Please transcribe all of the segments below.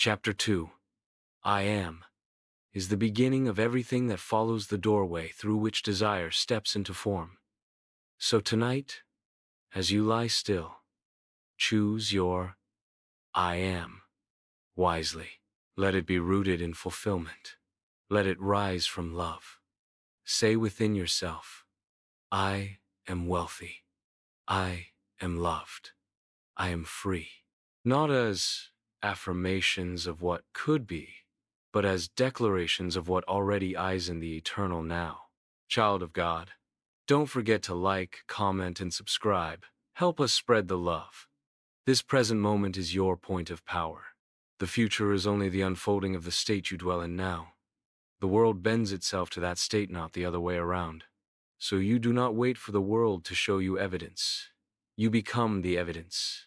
Chapter 2, I Am, is the beginning of everything that follows the doorway through which desire steps into form. So tonight, as you lie still, choose your I Am wisely. Let it be rooted in fulfillment. Let it rise from love. Say within yourself, I am wealthy. I am loved. I am free. Not as affirmations of what could be, but as declarations of what already is in the eternal now. Child of God, don't forget to like, comment, and subscribe. Help us spread the love. This present moment is your point of power. The future is only the unfolding of the state you dwell in now. The world bends itself to that state, not the other way around. So you do not wait for the world to show you evidence. You become the evidence.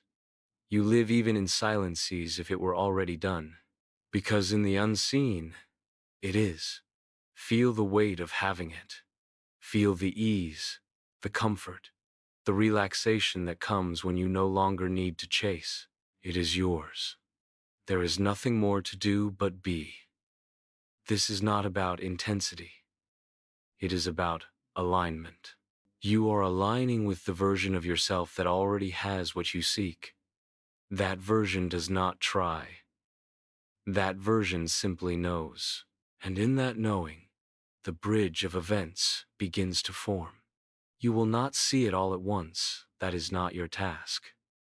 You live even in silences if it were already done. Because in the unseen, it is. Feel the weight of having it. Feel the ease, the comfort, the relaxation that comes when you no longer need to chase. It is yours. There is nothing more to do but be. This is not about intensity. It is about alignment. You are aligning with the version of yourself that already has what you seek. That version does not try. That version simply knows. And in that knowing, the bridge of events begins to form. You will not see it all at once. That is not your task.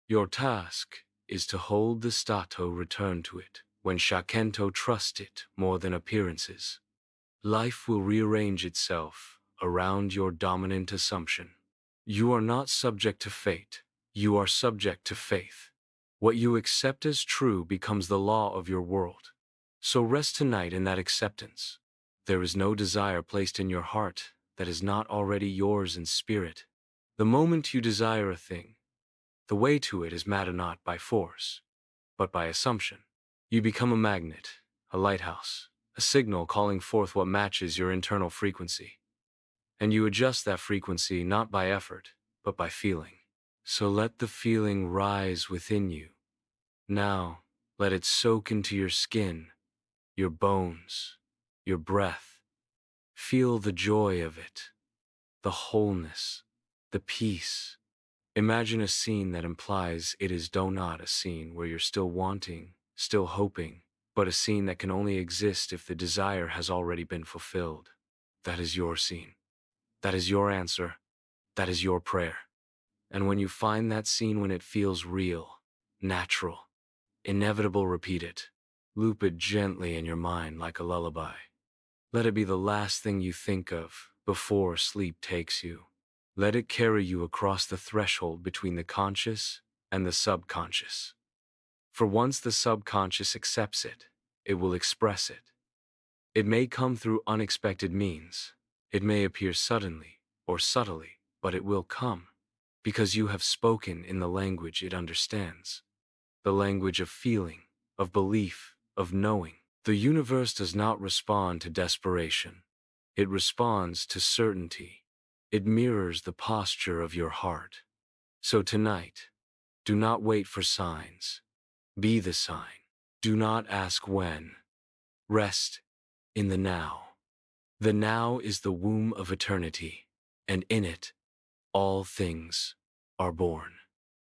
Your task is to hold the stato, return to it, when Shakento trust it more than appearances. Life will rearrange itself around your dominant assumption. You are not subject to fate. You are subject to faith. What you accept as true becomes the law of your world. So rest tonight in that acceptance. There is no desire placed in your heart that is not already yours in spirit. The moment you desire a thing, the way to it is matter not by force, but by assumption. You become a magnet, a lighthouse, a signal calling forth what matches your internal frequency. And you adjust that frequency not by effort, but by feeling. So let the feeling rise within you. Now, let it soak into your skin, your bones, your breath. Feel the joy of it, the wholeness, the peace. Imagine a scene that implies it is not a scene where you're still wanting, still hoping, but a scene that can only exist if the desire has already been fulfilled. That is your scene. That is your answer. That is your prayer. And when you find that scene, when it feels real, natural, inevitable, repeat it. Loop it gently in your mind like a lullaby. Let it be the last thing you think of before sleep takes you. Let it carry you across the threshold between the conscious and the subconscious. For once the subconscious accepts it, it will express it. It may come through unexpected means. It may appear suddenly or subtly, but it will come, because you have spoken in the language it understands. The language of feeling, of belief, of knowing. The universe does not respond to desperation. It responds to certainty. It mirrors the posture of your heart. So tonight, do not wait for signs. Be the sign. Do not ask when. Rest in the now. The now is the womb of eternity, and in it, all things are born.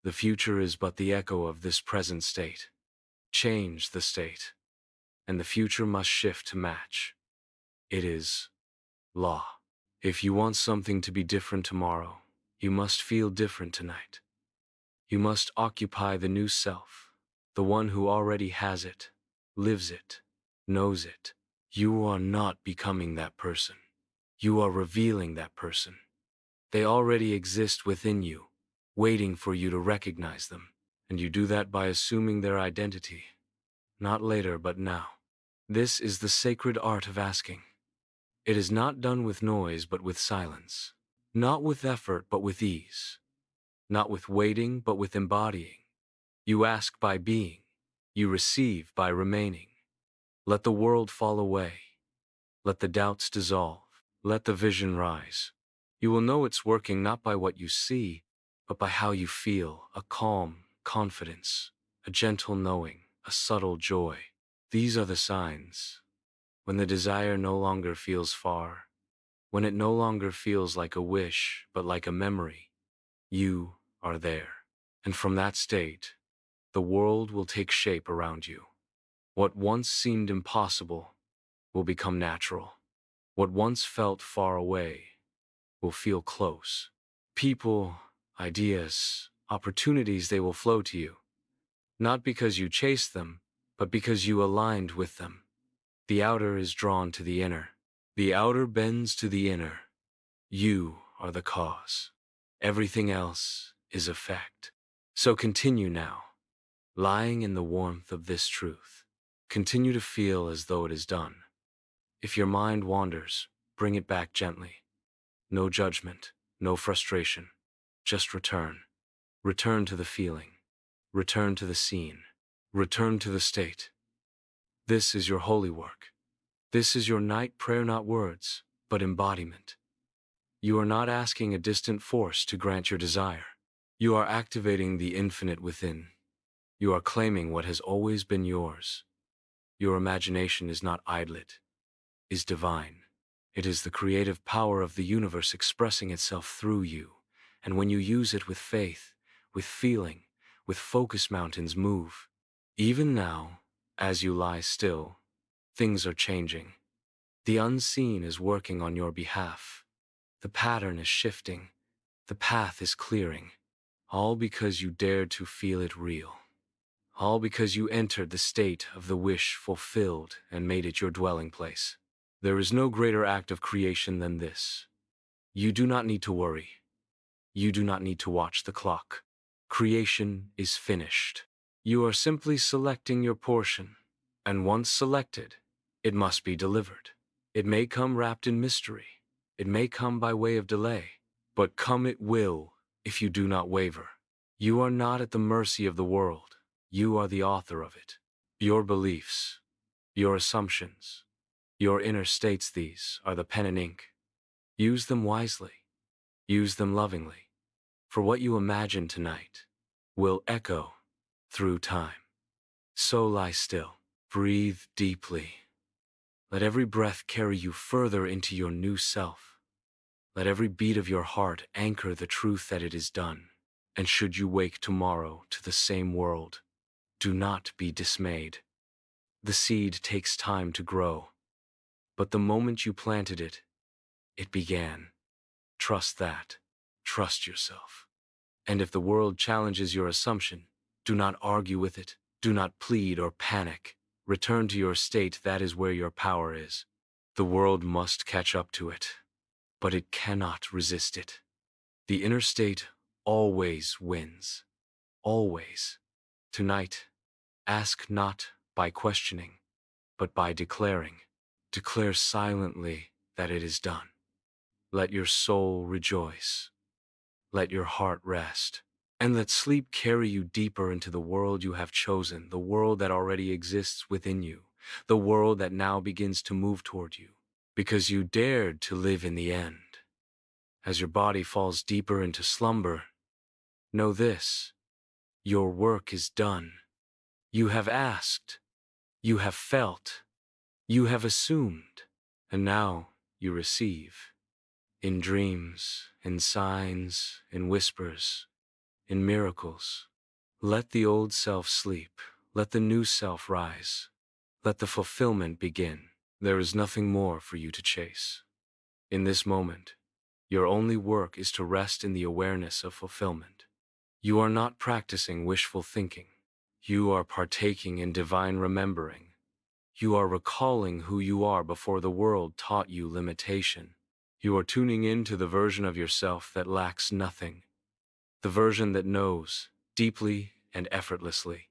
The future is but the echo of this present state. Change the state, and the future must shift to match. It is law. If you want something to be different tomorrow, you must feel different tonight. You must occupy the new self, the one who already has it, lives it, knows it. You are not becoming that person. You are revealing that person. They already exist within you, waiting for you to recognize them. And you do that by assuming their identity. Not later, but now. This is the sacred art of asking. It is not done with noise, but with silence. Not with effort, but with ease. Not with waiting, but with embodying. You ask by being. You receive by remaining. Let the world fall away. Let the doubts dissolve. Let the vision rise. You will know it's working not by what you see, but by how you feel, a calm confidence, a gentle knowing, a subtle joy. These are the signs. When the desire no longer feels far, when it no longer feels like a wish, but like a memory, you are there. And from that state, the world will take shape around you. What once seemed impossible will become natural. What once felt far away will feel close. People, ideas, opportunities, they will flow to you. Not because you chased them, but because you aligned with them. The outer is drawn to the inner. The outer bends to the inner. You are the cause. Everything else is effect. So continue now, lying in the warmth of this truth. Continue to feel as though it is done. If your mind wanders, bring it back gently. No judgment, no frustration. Just return. Return to the feeling. Return to the scene. Return to the state. This is your holy work. This is your night prayer, not words, but embodiment. You are not asking a distant force to grant your desire. You are activating the infinite within. You are claiming what has always been yours. Your imagination is not idlet, is divine. It is the creative power of the universe expressing itself through you. And when you use it with faith, with feeling, with focus, mountains move. Even now, as you lie still, things are changing. The unseen is working on your behalf. The pattern is shifting. The path is clearing. All because you dared to feel it real. All because you entered the state of the wish fulfilled and made it your dwelling place. There is no greater act of creation than this. You do not need to worry. You do not need to watch the clock. Creation is finished. You are simply selecting your portion, and once selected, it must be delivered. It may come wrapped in mystery. It may come by way of delay, but come it will if you do not waver. You are not at the mercy of the world. You are the author of it. Your beliefs, your assumptions, your inner states, these are the pen and ink. Use them wisely. Use them lovingly. For what you imagine tonight will echo through time. So lie still. Breathe deeply. Let every breath carry you further into your new self. Let every beat of your heart anchor the truth that it is done. And should you wake tomorrow to the same world, do not be dismayed. The seed takes time to grow, but the moment you planted it, it began. Trust that. Trust yourself. And if the world challenges your assumption, do not argue with it. Do not plead or panic. Return to your state. That is where your power is. The world must catch up to it, but it cannot resist it. The inner state always wins. Always. Tonight, ask not by questioning, but by declaring. Declare silently that it is done. Let your soul rejoice. Let your heart rest. And let sleep carry you deeper into the world you have chosen, the world that already exists within you, the world that now begins to move toward you, because you dared to live in the end. As your body falls deeper into slumber, know this: your work is done. You have asked, you have felt, you have assumed, and now you receive. In dreams, in signs, in whispers, in miracles. Let the old self sleep. Let the new self rise. Let the fulfillment begin. There is nothing more for you to chase. In this moment, your only work is to rest in the awareness of fulfillment. You are not practicing wishful thinking. You are partaking in divine remembering. You are recalling who you are before the world taught you limitation. You are tuning in to the version of yourself that lacks nothing. The version that knows, deeply and effortlessly,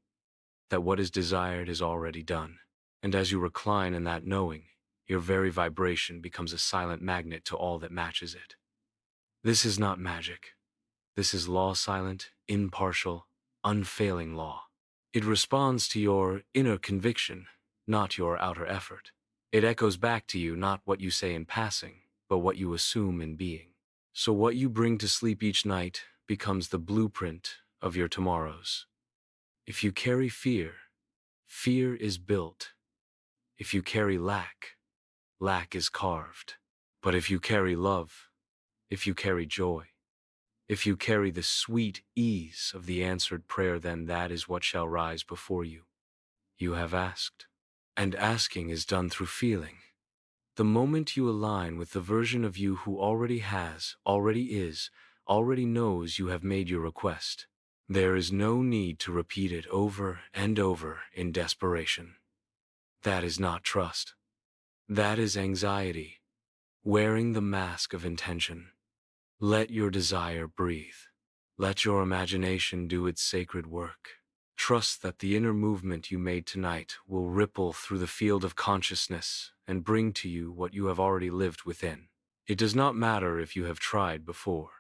that what is desired is already done. And as you recline in that knowing, your very vibration becomes a silent magnet to all that matches it. This is not magic. This is law, silent, impartial, unfailing law. It responds to your inner conviction, not your outer effort. It echoes back to you not what you say in passing, but what you assume in being. So what you bring to sleep each night becomes the blueprint of your tomorrows. If you carry fear, fear is built. If you carry lack, lack is carved. But if you carry love, if you carry joy, if you carry the sweet ease of the answered prayer, then that is what shall rise before you. You have asked. And asking is done through feeling. The moment you align with the version of you who already has, already is, already knows, you have made your request. There is no need to repeat it over and over in desperation. That is not trust. That is anxiety, wearing the mask of intention. Let your desire breathe. Let your imagination do its sacred work. Trust that the inner movement you made tonight will ripple through the field of consciousness and bring to you what you have already lived within. It does not matter if you have tried before.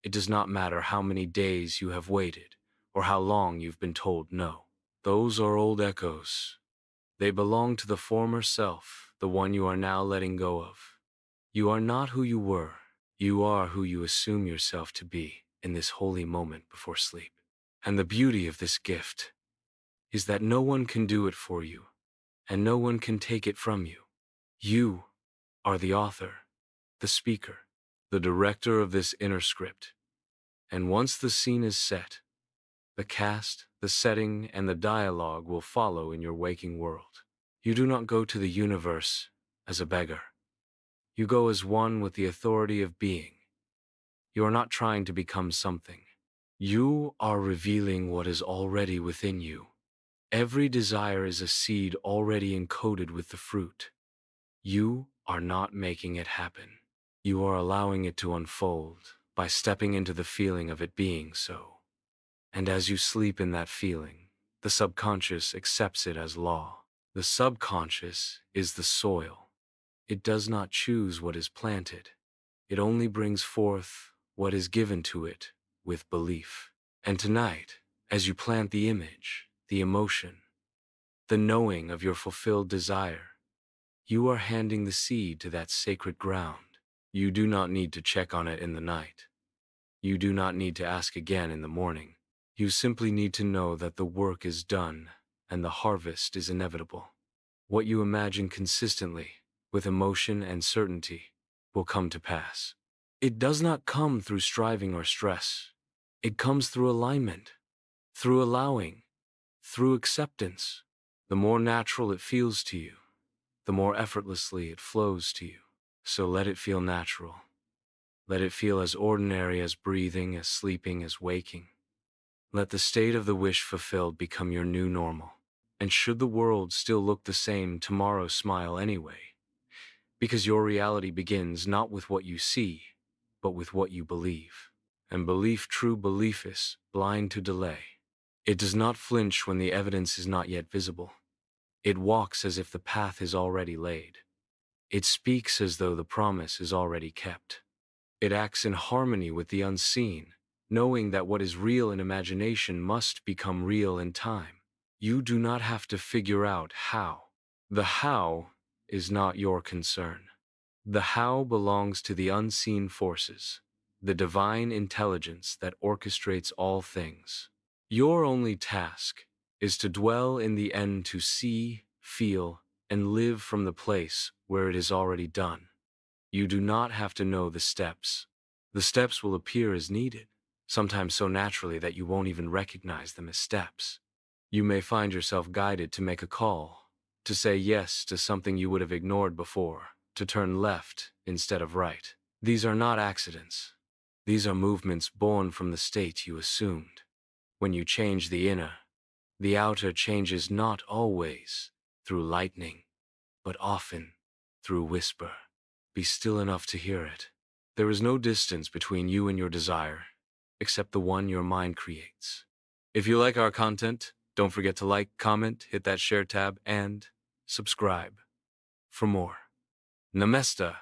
It does not matter how many days you have waited or how long you've been told no. Those are old echoes. They belong to the former self, the one you are now letting go of. You are not who you were. You are who you assume yourself to be in this holy moment before sleep. And the beauty of this gift is that no one can do it for you, and no one can take it from you. You are the author, the speaker, the director of this inner script. And once the scene is set, the cast, the setting, and the dialogue will follow in your waking world. You do not go to the universe as a beggar. You go as one with the authority of being. You are not trying to become something. You are revealing what is already within you. Every desire is a seed already encoded with the fruit. You are not making it happen. You are allowing it to unfold by stepping into the feeling of it being so. And as you sleep in that feeling, the subconscious accepts it as law. The subconscious is the soil. It does not choose what is planted. It only brings forth what is given to it with belief. And tonight, as you plant the image, the emotion, the knowing of your fulfilled desire, you are handing the seed to that sacred ground. You do not need to check on it in the night. You do not need to ask again in the morning. You simply need to know that the work is done and the harvest is inevitable. What you imagine consistently, with emotion and certainty, will come to pass. It does not come through striving or stress. It comes through alignment, through allowing, through acceptance. The more natural it feels to you, the more effortlessly it flows to you. So let it feel natural. Let it feel as ordinary as breathing, as sleeping, as waking. Let the state of the wish fulfilled become your new normal. And should the world still look the same tomorrow, smile anyway. Because your reality begins not with what you see, but with what you believe. And belief, true belief, is blind to delay. It does not flinch when the evidence is not yet visible. It walks as if the path is already laid. It speaks as though the promise is already kept. It acts in harmony with the unseen, knowing that what is real in imagination must become real in time. You do not have to figure out how. The how is not your concern. The how belongs to the unseen forces, the divine intelligence that orchestrates all things. Your only task is to dwell in the end, to see, feel, and live from the place where it is already done. You do not have to know the steps. The steps will appear as needed, sometimes so naturally that you won't even recognize them as steps. You may find yourself guided to make a call, to say yes to something you would have ignored before, to turn left instead of right. These are not accidents. These are movements born from the state you assumed. When you change the inner, the outer changes, not always through lightning, but often through whisper. Be still enough to hear it. There is no distance between you and your desire, except the one your mind creates. If you like our content, don't forget to like, comment, hit that share tab, and subscribe for more. Namaste.